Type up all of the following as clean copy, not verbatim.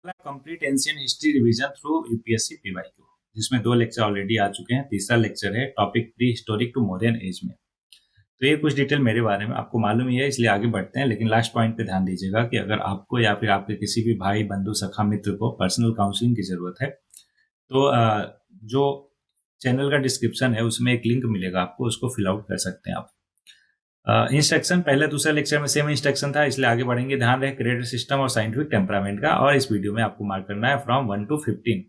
Complete ancient history revision through UPSC PYQ, जिसमें 2 lecture already आ चुके हैं। तीसरा लेक्चर है topic prehistoric to modern age में। तो ये कुछ डिटेल मेरे बारे में आपको मालूम ही है, इसलिए आगे बढ़ते हैं। लेकिन लास्ट पॉइंट पे ध्यान दीजिएगा कि अगर आपको या फिर आपके किसी भी भाई बंधु सखा मित्र को पर्सनल काउंसलिंग की जरूरत है तो जो चैनल का डिस्क्रिप्शन है उसमें एक लिंक मिलेगा आपको, उसको फिल आउट कर सकते हैं आप। इंस्ट्रक्शन पहले दूसरे लेक्चर में सेम इंस्ट्रक्शन था, इसलिए आगे बढ़ेंगे। ध्यान रहे क्रेडिट सिस्टम और साइंटिफिक टेम्परामेंट का। और इस वीडियो में आपको मार्क करना है फ्रॉम 1 to 15,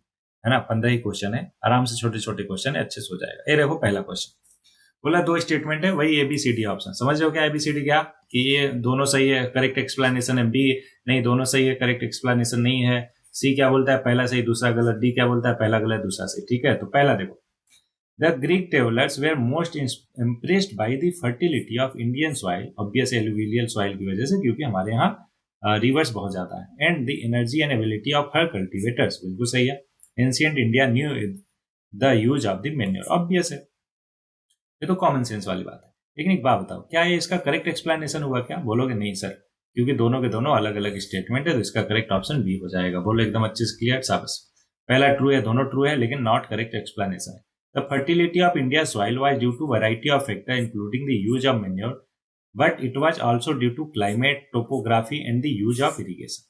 है ना। 15 ही क्वेश्चन है, आराम से छोटे छोटे क्वेश्चन है, अच्छे से हो जाएगा। ये देखो पहला क्वेश्चन बोला 2 स्टेटमेंट है, वही एबीसीडी ऑप्शन। समझ रहे हो क्या एबीसीडी क्या, कि ये दोनों सही है, करेक्ट एक्सप्लेनेशन है। बी नहीं, दोनों सही है, करेक्ट एक्सप्लेनेशन नहीं है। सी क्या बोलता है, पहला सही दूसरा गलत। डी क्या बोलता है, पहला गलत दूसरा सही। ठीक है, तो पहला देखो, The Greek travelers were most impressed by the fertility of Indian soil, obvious alluvial soil की वजह से, क्योंकि हमारे यहाँ रिवर्स बहुत ज्यादा है। And the energy and ability of her cultivators, बिल्कुल सही है। Ancient India new the use of the manure, obvious है, ये तो कॉमन सेंस वाली बात है। लेकिन एक बात बताओ, क्या ये इसका करेक्ट एक्सप्लेनेशन हुआ क्या? बोलोगे नहीं सर, क्योंकि दोनों के दोनों अलग अलग स्टेटमेंट है, तो इसका करेक्ट ऑप्शन बी हो जाएगा। बोलो एकदम अच्छे से क्लियर, साबस। पहला ट्रू है, दोनों ट्रू है, लेकिन नॉट करेक्ट एक्सप्लेनेशन है। The fertility of India's soil was due to variety of factors, including the use of manure, but it was also due to climate, topography, and the use of irrigation.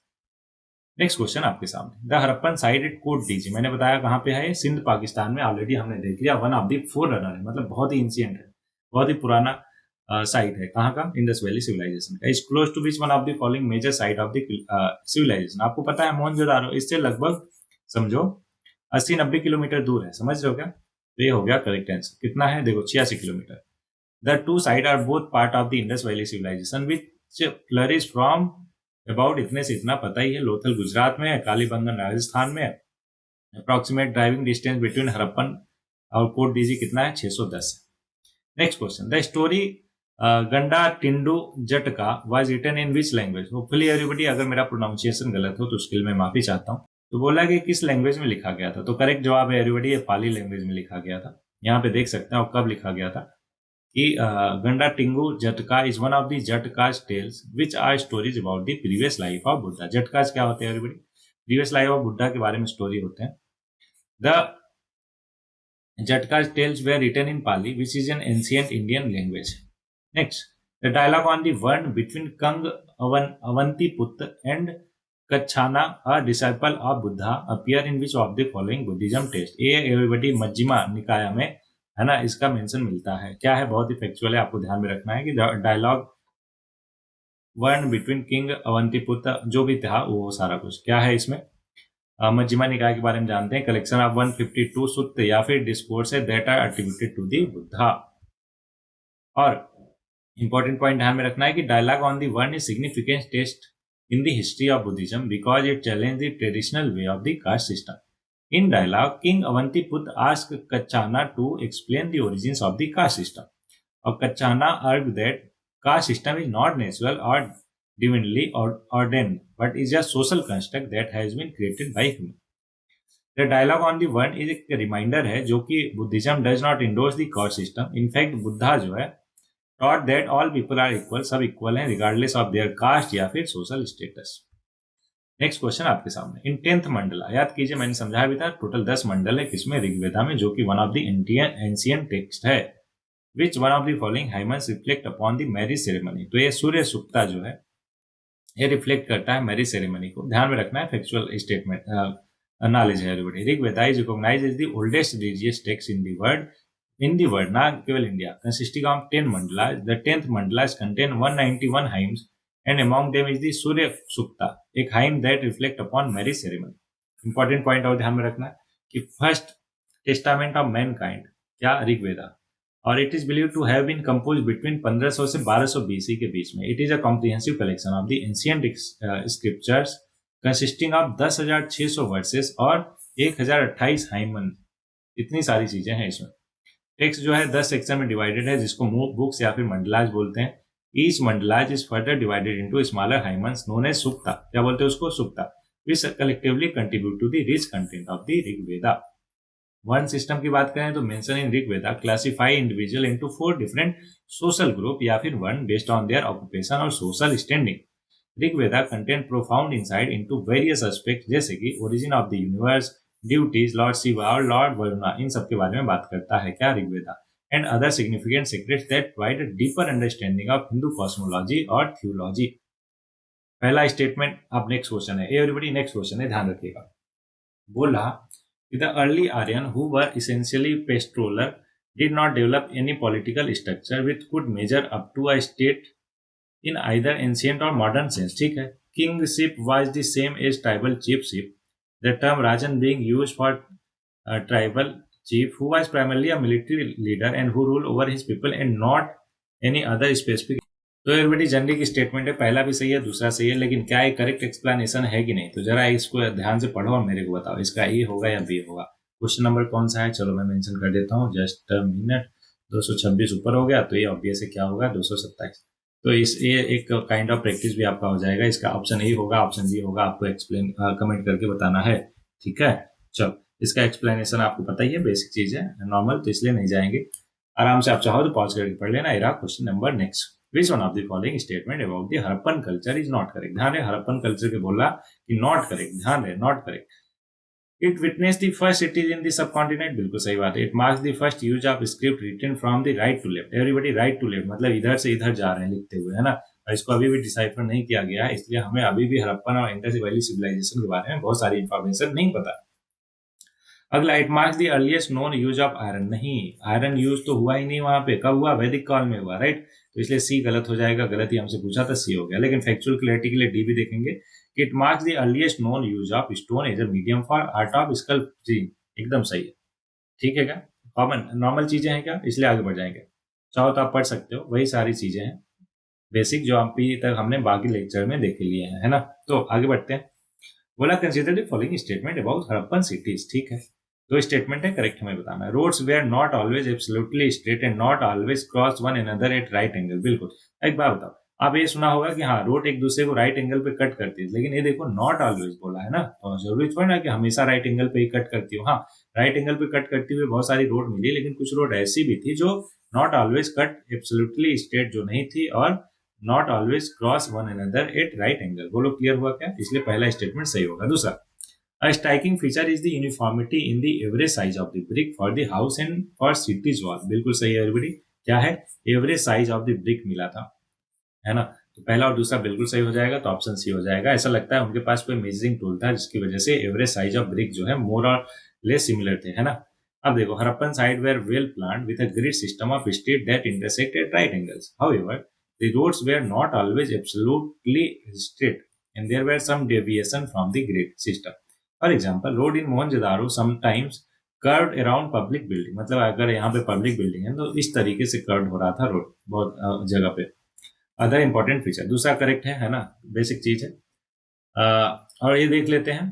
Next question आपके सामने, the Harappan site at Kot Diji, मैंने बताया कहाँ पे है, सिंध पाकिस्तान में। Already हमने देख लिया, one of the four runner है, मतलब बहुत ही इंसियंट है, बहुत ही पुराना साइट है। कहाँ का? इंडस वैली सिविलाइजेशन का। Is close to which one of the following major site of the civilization? आपको पता है मोहनजोदारो, इससे लगभग समझो 80-90 किलोमीटर दूर है। समझ रहे हो क्या? तो ये हो गया करेक्ट आंसर। कितना है देखो, 86 kilometre. The two site are both part of the Indus Valley civilization which flourish from about, इतने से इतना पता ही है, लोथल गुजरात में है, कालीबंगन राजस्थान में। Approximate driving distance between Harappan और कोट डीजी कितना है? 610। Next question, the story Ganda Tindu Jataka was written in which language? Hopefully everybody, अगर मेरा प्रोनाउंसिएशन गलत हो तो उसके लिए मैं माफी चाहता हूँ। तो बोला कि किस लैंग्वेज में लिखा गया था, तो करेक्ट जवाब है एवरीबडी, ये पाली लैंग्वेज में लिखा गया था। यहाँ पे देख सकते हैं और कब लिखा गया था कि Ganda Tingu Jataka is one of the Jatakas tales which are stories about the previous life of Buddha. Jatakas क्या होते हैं everybody? Previous life of Buddha के बारे में स्टोरी होते हैं। The Jatka's tales were written in Pali, which is an ancient Indian language. Next, the dialogue on the one between Kang Avantiputta and Kachana, a disciple of Buddha, appear in which of the following Buddhism text? ये everybody मज्जिमा निकाय में, है ना, इसका mention मिलता है। क्या है? बहुत ही फैक्चुअल है, आपको ध्यान में रखना है कि dialogue one between king Avantiputra जो भी था वो सारा कुछ क्या है इसमें। मज्जिमा निकाय के बारे में जानते हैं। कलेक्शन ऑफ 152 सूक्त या फिर डिस्कोर्स है that are attributed to the Buddha. और इंपॉर्टेंट पॉइंट ध्यान में रखना है कि dialogue on the one is significant test in the history of Buddhism because it challenge the traditional way of the caste system. In dialogue king Avantiputra ask Kachchana to explain the origins of the caste system, और Kachchana argue that caste system is not natural or divinely ordained, but is a social construct that has been created by human. The dialogue on the one is एक reminder है जो कि Buddhism does not endorse the caste system. In fact Buddha जो है taught that all people are equal, सब equal हैं regardless of their caste या फिर सोशल स्टेटस। नेक्स्ट क्वेश्चन आपके सामने, इन 10th मंडला, याद कीजिए मैंने समझाया भी था, टोटल 10 मंडल है किसमें? ऋग्वेदा में, जो कि one of the ancient text है। Which one of the following hymns reflect upon the marriage ceremony? तो ये सूर्य सुक्ता जो है ये रिफ्लेक्ट करता है मैरिज सेरेमनी को। ध्यान में रखना है, फैक्चुअल स्टेटमेंट नॉलेज है everybody. Rigveda is recognised as the oldest religious text in the world, ना केवल India, consisting of 10 mandalas. The 10th mandalas contain 191 hymns and among them is the Surya Sukta, एक hymn that reflect upon marriage ceremony. Important point और ध्यान में रखना है कि first testament of Mankind क्या? ऋग्वेदा। और it is believe to have been compose between 1500 से 1200 बीसी के बीच में। It is a comprehensive collection of the ancient scriptures consisting of 10,600 verses और 1028 हाइमन। इतनी सारी चीजें हैं इसमें। टेक्स्ट जो है 10 सेक्शन में डिवाइडेड है, जिसको बुक्स या फिर मंडलाज बोलते हैं। Each mandalas is further divided into smaller hymns known as Sukta. क्या बोलते हैं उसको? Sukta. Which collectively contribute to the rich content of the Rigveda. One system की बात करें तो mention in Rigveda classify individual into 4 different social group या फिर one based on their occupation और social standing. Rigveda contain profound insight into various aspect, जैसे कि origin of the universe, duties, Lord Shiva और लॉर्ड वरुणा, इन सब के बारे में बात करता है क्या Rigveda, and other significant secrets that provide a deeper understanding of Hindu cosmology और थियोलॉजी। पहला स्टेटमेंट। अब नेक्स्ट क्वेश्चन है, एवरीबडी नेक्स्ट क्वेश्चन है, ध्यान रखिएगा। बोला the early Aryan who were essentially pastoral did not develop any political structure which could measure up to a state in either ancient or modern sense, ठीक है। Kingship was the same as tribal chiefship, the term Rajan being used for a tribal chief who was primarily a military leader and who ruled over his people and not any other specific। तो everybody generally की statement है, पहला भी सही है दूसरा सही है, लेकिन क्या ये करेक्ट एक्सप्लेनेशन है कि नहीं, तो जरा इसको ध्यान से पढ़ो और मेरे को बताओ इसका ए होगा या बी होगा। क्वेश्चन नंबर कौन सा है, चलो मैं मेंशन कर देता हूँ, जस्ट मिनट। 226 ऊपर हो गया तो ये ऑब्वियस है क्या होगा, 227। तो इस ये एक काइंड ऑफ प्रैक्टिस भी आपका हो जाएगा। इसका ऑप्शन ए होगा, ऑप्शन बी होगा, आपको एक्सप्लेन कमेंट करके बताना है, ठीक है। चलो इसका एक्सप्लेनेशन आपको पता ही है, बेसिक चीज है, नॉर्मल, तो इसलिए नहीं जाएंगे, आराम से आप चाहो तो पॉज करके पढ़ लेना। इरा question number next, which one of the following statement about the Harappan culture is not correct. ध्यान रहे हड़प्पन कल्चर के बोला कि नॉट करेक्ट, ध्यान रहे not correct. It witness the first cities in the subcontinent, बिल्कुल सही बात है। It marks the first use of script written from the right to left, everybody right to left मतलब इधर से इधर जा रहे हैं लिखते हुए, है ना। और इसको अभी भी डिसाइफर नहीं किया गया है, इसलिए हमें अभी भी हड़प्पन और इंडस वैली सिविलाइजेशन के बारे में बहुत सारी इंफॉर्मेशन नहीं पता। अगला, it marks the earliest known use of iron, नहीं आयरन यूज तो हुआ ही नहीं वहां पे, कब हुआ, वैदिक काल में हुआ, राइट। तो इसलिए सी गलत हो जाएगा, गलत ही हमसे पूछा था, सी हो गया। लेकिन फैक्चुअल क्लैरिटी के लिए डी भी देखेंगे। It marks the earliest known use of stone as a medium for art of sculpturing, एकदम सही है, ठीक है क्या, कॉमन नॉर्मल चीजें हैं क्या, इसलिए आगे बढ़ जाएंगे। चाहो तो आप पढ़ सकते हो, वही सारी चीजें हैं बेसिक जो अभी तक हमने बाकी लेक्चर में देख लिए हैं, है ना। तो आगे बढ़ते हैं। बोला consider the following statement about Harappan cities, ठीक है। दो स्टेटमेंट है, करेक्ट हमें बताना है। Roads were not always absolutely straight and not always cross one another at right angle, बिल्कुल। एक बात बताओ, आप ये सुना होगा कि हाँ रोड एक दूसरे को राइट एंगल पे कट करती है, लेकिन ये देखो नॉट ऑलवेज बोला है ना, तो जरूरी थोड़ा ना कि हमेशा राइट एंगल पे ही कट करती हो। हाँ राइट एंगल पे कट करती हुई बहुत सारी रोड मिली, लेकिन कुछ रोड ऐसी भी थी जो not always cut absolutely straight जो नहीं थी, और not always cross one another at right angle. बोलो क्लियर हुआ क्या, इसलिए पहला स्टेटमेंट सही होगा। दूसरा, a striking feature is the uniformity in the average size of the brick for the house and for city's wall, बिल्कुल सही है एवरीबॉडी। क्या है, average size of the brick मिला था, है ना। तो पहला और दूसरा बिल्कुल सही हो जाएगा, तो ऑप्शन सी हो जाएगा। ऐसा लगता है उनके पास कोई मेजरिंग टूल था जिसकी वजह से एवरेज साइज ऑफ ब्रिक जो है मोर और लेस सिमिलर थे, है ना। अब देखो, Harappan sites were well planned with a grid system of street that intersect at right angles, however the roads were not always absolutely straight and there were some deviation from the grid system. For example, road in Mohenjo-daro sometimes curved around public building, मतलब अगर यहाँ पे public building है तो इस तरीके से curve हो रहा था रोड बहुत जगह पे। अदर इंपॉर्टेंट फीचर, दूसरा करेक्ट है ना, बेसिक चीज है। और ये देख लेते हैं,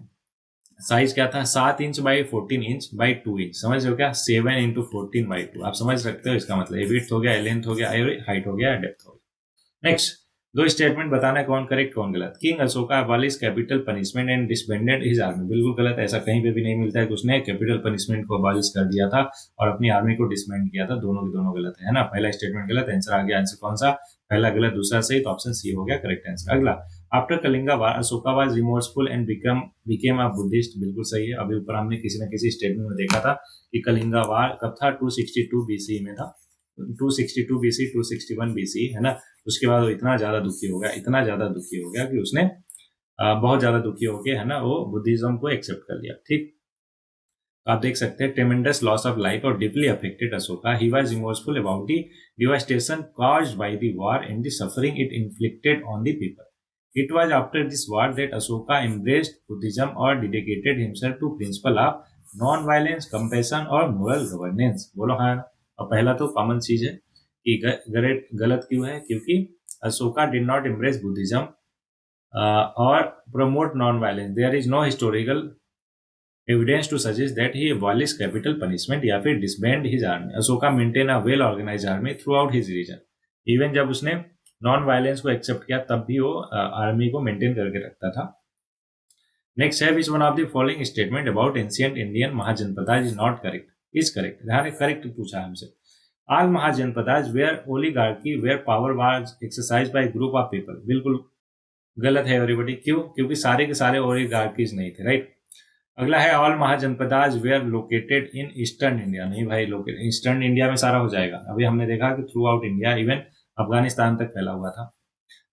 साइज क्या था, 7 inch by 14 inch by 2 inch, समझ रहे हो क्या, 7 इंटू 14 बाई 2, आप समझ सकते हो। इसका मतलब विड्थ हो गया, लेंथ हो गया, हाइट हो गया, डेप्थ हो गया। नेक्स्ट, दो स्टेटमेंट बताना है कौन करेक्ट कौन गलत। King Ashoka abolish capital punishment and disbanded his army, बिल्कुल गलत, ऐसा कहीं पे भी नहीं मिलता है कि उसने कैपिटल पनिशमेंट को अबॉलिश कर दिया था और अपनी आर्मी को डिसबैंड किया था, दोनों के दोनों गलत है ना। पहला स्टेटमेंट गलत, आंसर आ गया, आंसर कौन सा, पहला गलत दूसरा सही, तो ऑप्शन सी हो गया करेक्ट आंसर। अगला, after Kalinga war Ashoka was remorseful and became a Buddhist, बिल्कुल सही है। अभी ऊपर हमने किसी न किसी स्टेटमेंट में देखा था कि कलिंगा वार कब था, 262 बीसी में था, 262 बीसी 261 बीसी, है ना। उसके बाद वो इतना ज्यादा दुखी हो गया, इतना ज्यादा दुखी हो गया कि उसने बहुत ज्यादा दुखी होके, है ना, वो बुद्धिज्म को एक्सेप्ट कर लिया, ठीक। आप देख सकते हैं, ट्रेमेंडस लॉस ऑफ लाइफ और deeply affected Ashoka, he was remorseful about the devastation caused by the war and the suffering it inflicted on the people. It was after this war that Ashoka embraced Buddhism और dedicated himself to principle of non violence, compassion और moral governance. बोलो हाँ। और पहला तो common चीज है कि गलत क्यों है, क्योंकि Ashoka did not embrace Buddhism और promote non violence, there is no historical evidence to suggest that he abolished capital punishment या फिर disband his army. Ashoka maintain a well organised army throughout his region, even जब उसने non violence को accept किया तब भी वो army को मेंटेन करके रखता था। नेक्स्ट है, which one of the following statement about ancient Indian mahajanapadas is not correct, is correct. ध्यान, करेक्ट पूछा हमसे। All Mahajanapadas were oligarchy where power was exercised by group of people, बिल्कुल गलत है एवरीबॉडी। क्यों? क्योंकि सारे के सारे ओलिगार्कीज नहीं थे, राइट। अगला है all mahajanapadas were located in eastern India. नहीं भाई, लोकेटेड ईस्टर्न इंडिया में सारा हो जाएगा। अभी हमने देखा कि through out India, even Afghanistan तक फैला हुआ था।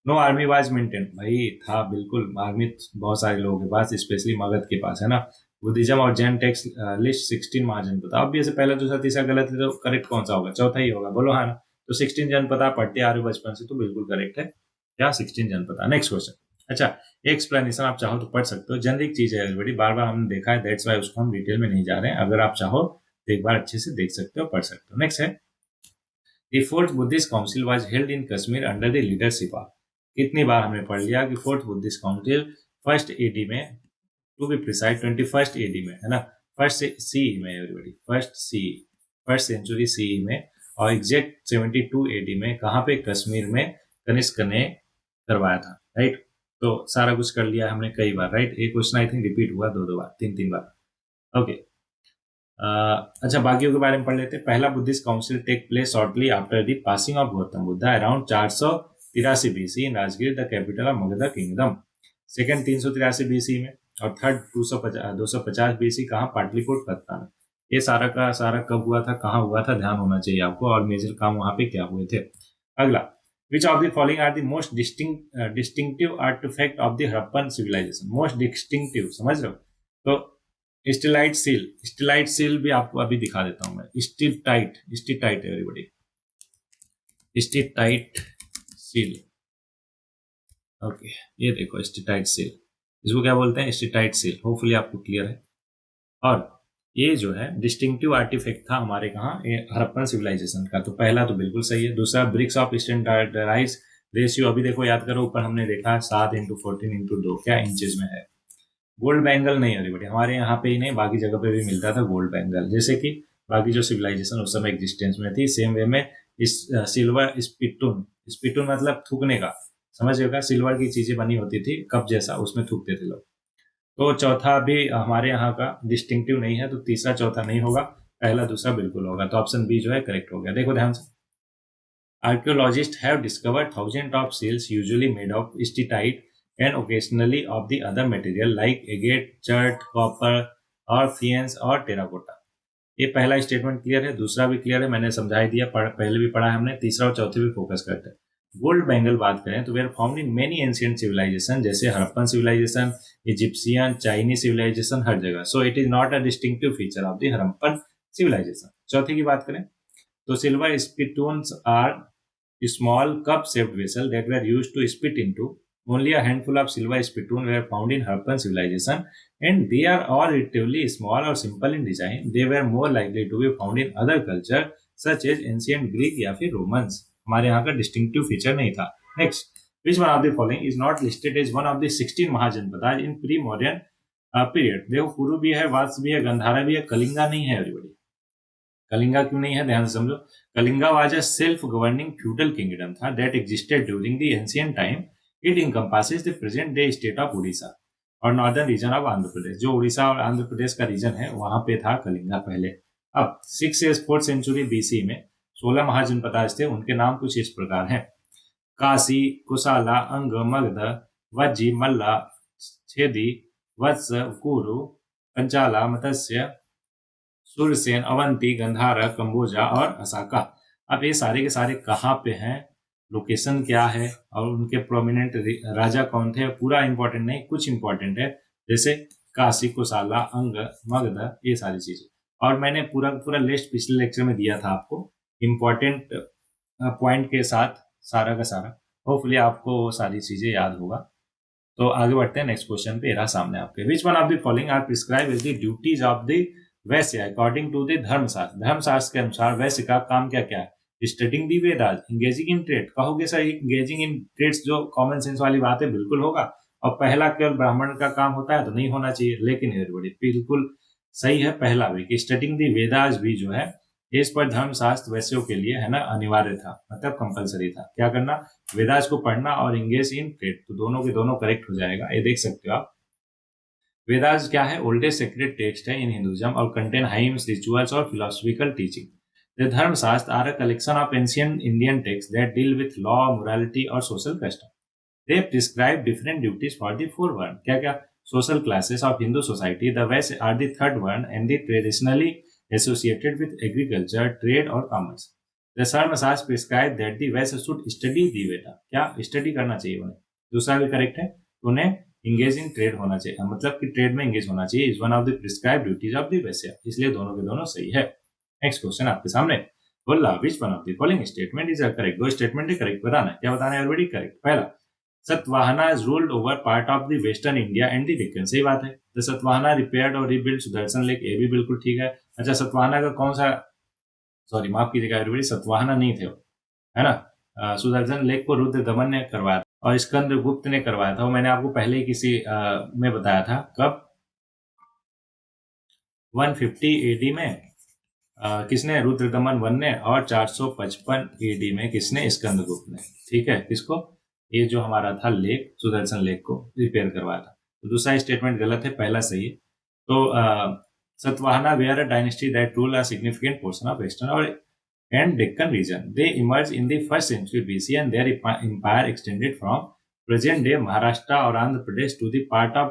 Know army was maintain. भाई था, बिल्कुल आर्मी बहुत सारे लोगों के पास, स्पेशली मगध के पास, है ना। बुद्धिज्म और जैन टेक्स लिस्ट 16 महाजनपद। अब भी ऐसे पहला दूसरा तीसरा गलत है तो करेक्ट कौन सा होगा? चौथा ही होगा, बोलो हाँ ना। तो 16 जनपद पढ़ते आ रहे हो बचपन से, तो बिल्कुल करेक्ट है क्या? 16 जनपद। Next question. अच्छा, एक्सप्लेनेशन आप चाहो तो पढ़ सकते हो, जेनरिक चीज है ऑलरेडी, बार बार हमने देखा है, दैट्स वाई उसको हम डिटेल में नहीं जा रहे हैं। अगर आप चाहो तो एक बार अच्छे से देख सकते हो, पढ़ सकते हो। नेक्स्ट है the fourth Buddhist council was held in Kashmir under the leadership of. कितनी बार हमने पढ़ लिया कि fourth Buddhist council first AD में, to be precise 21st AD में, है ना, फर्स्ट सी में एवरीबॉडी, फर्स्ट सेंचुरी सी में, और एग्जैक्ट 72 एडी में कहाँ पे? कश्मीर में कनिष्क ने करवाया था, राइट। तो सारा कुछ कर लिया हमने कई बार, राइट। एक क्वेश्चन आई थिंक रिपीट हुआ दो बार, तीन बार। ओके, अच्छा बाकियों के बारे में पढ़ लेते हैं। पहला Buddhist council take place shortly after the passing of Gautama Buddha around 483 BC in Rajgir, the capital of Magadha kingdom. Second 383 BC में, और थर्ड 250 बीसी कहाँ? पाटलिपुत्र में। ये सारा का सारा कब हुआ था, कहाँ हुआ था, ध्यान होना चाहिए आपको, और मेजर काम वहां पे क्या हुए थे। अगला, which of the following are the most distinctive artifact of the Harappan civilisation. Most distinctive, समझ रहे हो? तो स्टिलाइट सील भी आपको अभी दिखा देता हूं मैं। स्टिटाइट एवरीबॉडी, स्टिटाइट सील। ओके, ये देखो स्टिटाइट सील, इसको क्या बोलते हैं? स्टिटाइट सील। होपफुली आपको क्लियर है। और ये जो है डिस्टिंक्टिव आर्टिफैक्ट था हमारे कहाँ? हड़प्पन सिविलाइजेशन का। तो पहला तो बिल्कुल सही है। दूसरा ब्रिक्स ऑफ स्टैंडर्डाइज रेशियो, अभी देखो याद करो, ऊपर हमने देखा 7:14:2 क्या इंचेस में है। गोल्ड बैंगल नहीं एवरीबॉडी, हमारे यहाँ पे ही नहीं बाकी जगह पे भी मिलता था गोल्ड बैंगल, जैसे कि बाकी जो सिविलाइजेशन उस समय एग्जिस्टेंस में थी, सेम वे में इस सिल्वर स्पिटून मतलब थूकने का, समझिएगा, सिल्वर की चीजें बनी होती थी कप जैसा, उसमें थूकते थे लोग। तो चौथा भी हमारे यहाँ का डिस्टिंक्टिव नहीं है, तो तीसरा चौथा नहीं होगा, पहला दूसरा बिल्कुल होगा। तो ऑप्शन बी जो है करेक्ट हो गया। देखो ध्यान से, archaeologists have discovered thousand of seals usually made of steatite and occasionally of the other material like agate, chert, copper और फियंस और टेराकोटा। ये पहला स्टेटमेंट क्लियर है, दूसरा भी क्लियर है, मैंने समझा ही दिया, पहले भी पढ़ा है हमने, तीसरा और चौथे भी फोकस करते हैं। गोल्ड बैंगल बात करें तो they are found in many ancient civilisation, जैसे Harappan civilisation, Egyptian, Chinese civilisation, हर जगह। So it is not a distinctive feature of the Harappan civilisation. चौथे की बात करें तो silver spittoons are small cup-shaped vessel that were used to spit into. Only a handful of silver spittoon were found in Harappan civilization, and they are all relatively small or simple in design. They were more likely to be found in other culture such as ancient Greek या फिर Romans. हमारे यहाँ का distinctive feature नहीं था। Next, which one of the following is not listed as one of the 16 महाजनपदाज in pre-modern period? देखो, कुरु भी है, वात्स भी है, गंधारा भी है, कलिंगा नहीं है एवरीबॉडी। कलिंगा क्यों नहीं है, ध्यान से समझो। Kalinga was a self governing feudal kingdom था that existed during the ancient time. It encompasses the present day state of Orissa और northern region of Andhra Pradesh. जो उड़ीसा और आंध्र प्रदेश का रीजन है वहां पे था कलिंगा पहले। अब 4th सेंचुरी बीसी में 16 महाजनपदाज थे, उनके नाम कुछ इस प्रकार हैं: काशी, कुशाला, अंग, मगध, वज्जी, मल्ला, छेदी, वत्स, कुरु, पंचाला, मत्स्य, सूर्यसेन, अवंती, गंधारा, कंबोजा और असाका। अब ये सारे के सारे कहाँ पे हैं, लोकेशन क्या है, और उनके प्रोमिनेंट राजा कौन थे, पूरा इंपॉर्टेंट नहीं, कुछ इंपॉर्टेंट है, जैसे काशी, कुशाला, अंग, मगध, ये सारी चीजें। और मैंने पूरा लिस्ट पिछले लेक्चर में दिया था आपको, इंपॉर्टेंट पॉइंट के साथ सारा का सारा। होपफुली आपको वो सारी चीजें याद होगा। तो आगे बढ़ते हैं नेक्स्ट क्वेश्चन पे, रहा सामने आपके। Which one of the following are prescribe as the duties of the Vaishya according to the Dharmashastra. Dharmashastra के अनुसार वैश्य का काम क्या क्या है? Studying the Vedas, engaging in trade. कहोगे सर एंगेजिंग इन ट्रेड्स जो कॉमन सेंस वाली बात है, बिल्कुल होगा। और पहला केवल ब्राह्मण का काम होता है तो नहीं होना चाहिए, लेकिन बिल्कुल सही है पहला भी, कि स्टडिंग दी वेदास भी जो है इस पर धर्मशास्त्र वैश्यों के लिए, है ना, अनिवार्य था, मतलब कंपलसरी था। क्या करना? वेदास को पढ़ना और एंगेज इन ट्रेड। तो दोनों के दोनों करेक्ट हो जाएगा, ये देख सकते हो आप। वेदास क्या है? ओल्डेस्ट सेक्रेड टेक्स्ट है इन हिंदुइज्म और कंटेन हाइम्स, रिचुअल्स और philosophical teaching. The Dharmashastra are a collection of ancient Indian text that deal with law, morality और social custom. They prescribe different duties for the four varna. क्या क्या? Social classes of Hindu society, the Vaishya are the third varna and the traditionally associated with agriculture, trade और commerce. The सर मसाज prescribe that the Vaishya should study दी बेटा. क्या? Study करना चाहिए उन्हें. दूसरा भी करेक्ट है. उन्हें इंगेज इन ट्रेड होना चाहिए, मतलब कि ट्रेड में इंगेज होना चाहिए. Is one of the prescribe duties of the west. इसलिए दोनों के दोनों सही है. नेक्स्ट क्वेश्चन आपके सामने. बोला which one of the following statement is correct. दो स्टेटमेंट है करेक्ट बताना है. क्या बताना है? Everybody correct. पहला, Satavahana ruled over part of the western India and the Deccan. सही बात है. द सतवाहना रिपेयर्ड और रिबिल्ड सुदर्शन लेक. ये भी बिल्कुल ठीक है. अच्छा, सतवाहना का कौन सा, सॉरी माफ कीजिएगा एवरीबडी, सतवाहना नहीं थे वो, है ना. सुदर्शन लेक को रुद्र दमन ने करवाया था और स्कंद गुप्त ने करवाया था. वो मैंने आपको पहले ही किसी में बताया था. कब? 150 एडी में किसने? रुद्र दमन वन ने. और 455 एडी में किसने? स्कंद गुप्त ने. ठीक है. किसको? ये जो हमारा था लेक, सुदर्शन लेक को रिपेयर करवाया था. तो दूसरा स्टेटमेंट गलत है, पहला सही है. तो Satavahana were a dynasty that rule a significant portion of western और and Deccan region. They emerged in the 1st century BC and their empire extended from present-day Maharashtra or Andhra Pradesh to the part of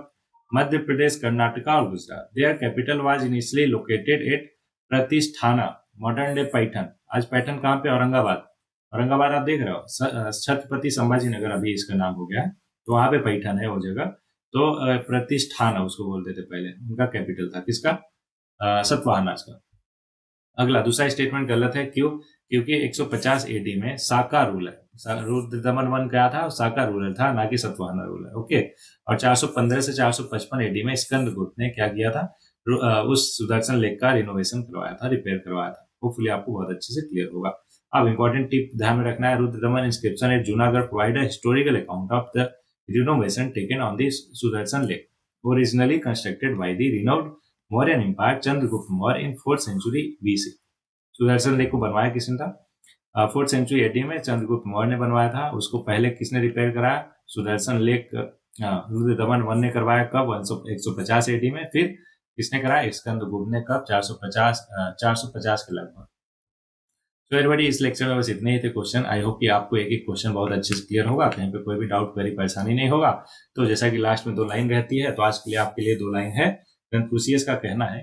Madhya Pradesh, Karnataka or Gujarat. Their capital was initially located at Pratisthana, modern-day Paitan. आज पैठन कहाँ पे? औरंगाबाद. औरंगाबाद आप देख रहे हो, छत्रपति संभाजी नगर अभी इसका नाम हो गया है, तो वहाँ पे पैठन है वो जगह. तो प्रतिष्ठान उसको बोलते थे पहले. उनका कैपिटल था किसका? सतवाहना का. अगला दूसरा स्टेटमेंट गलत है. क्यों? क्योंकि 150 एडी में साका रूल है. रुद्र दमन वन क्या था? साका रूलर था, ना कि सतवाहना रूलर. ओके. और 415 से 455 एडी में स्कंद गुप्त ने क्या किया था? उस सुदर्शन लेक का रिनोवेशन करवाया था, रिपेयर करवाया था. होपफुली आपको बहुत अच्छे से क्लियर होगा. अब इंपॉर्टेंट टिप ध्यान में रखना है. Rudradaman inscription at Junagadh provide a historical account of the renovation taken on the Sudarshan lake, originally constructed by the renowned Mauryan empire Chandragupta Maurya in 4th century BC. Sudarshan lake को बनवाया किसने था? 4th सेंचुरी एडी में चंद्रगुप्त मौर्य ने बनवाया था. उसको पहले किसने रिपेयर कराया? सुदर्शन लेक रुद्र दमन वन ने करवाया. कब? 150 एडी में. फिर किसने कराया? स्कंद गुप्त ने. कब? 450 के लगभग. तो एवरीबॉडी, इस लेक्चर में बस इतने ही थे क्वेश्चन. आई होप कि आपको एक एक क्वेश्चन बहुत अच्छे से क्लियर होगा, कहीं पे कोई भी डाउट कोई परेशानी नहीं होगा. तो जैसा कि लास्ट में 2 लाइन रहती है, तो आज के लिए आपके लिए 2 लाइन है. कन्फ्यूशियस का कहना है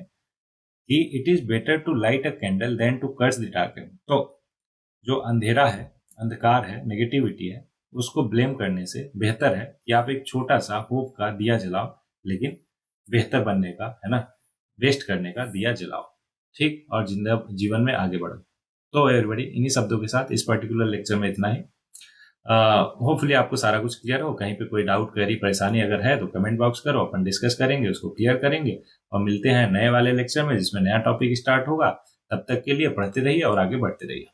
कि it is better to light a candle than to curse the darkness. तो जो अंधेरा है, अंधकार है, नेगेटिविटी है, उसको ब्लेम करने से बेहतर है कि आप एक छोटा सा होप का दिया जलाओ, लेकिन बेहतर बनने का, है ना, वेस्ट करने का दिया जलाओ. ठीक. और जीवन में आगे बढ़ो. तो एवरीबॉडी, इन्हीं शब्दों के साथ इस पर्टिकुलर लेक्चर में इतना ही. होपफुली आपको सारा कुछ क्लियर हो. कहीं पे कोई डाउट, क्वेरी, परेशानी अगर है तो कमेंट बॉक्स करो, अपन डिस्कस करेंगे, उसको क्लियर करेंगे. और मिलते हैं नए वाले लेक्चर में जिसमें नया टॉपिक स्टार्ट होगा. तब तक के लिए पढ़ते रहिए और आगे बढ़ते रहिए.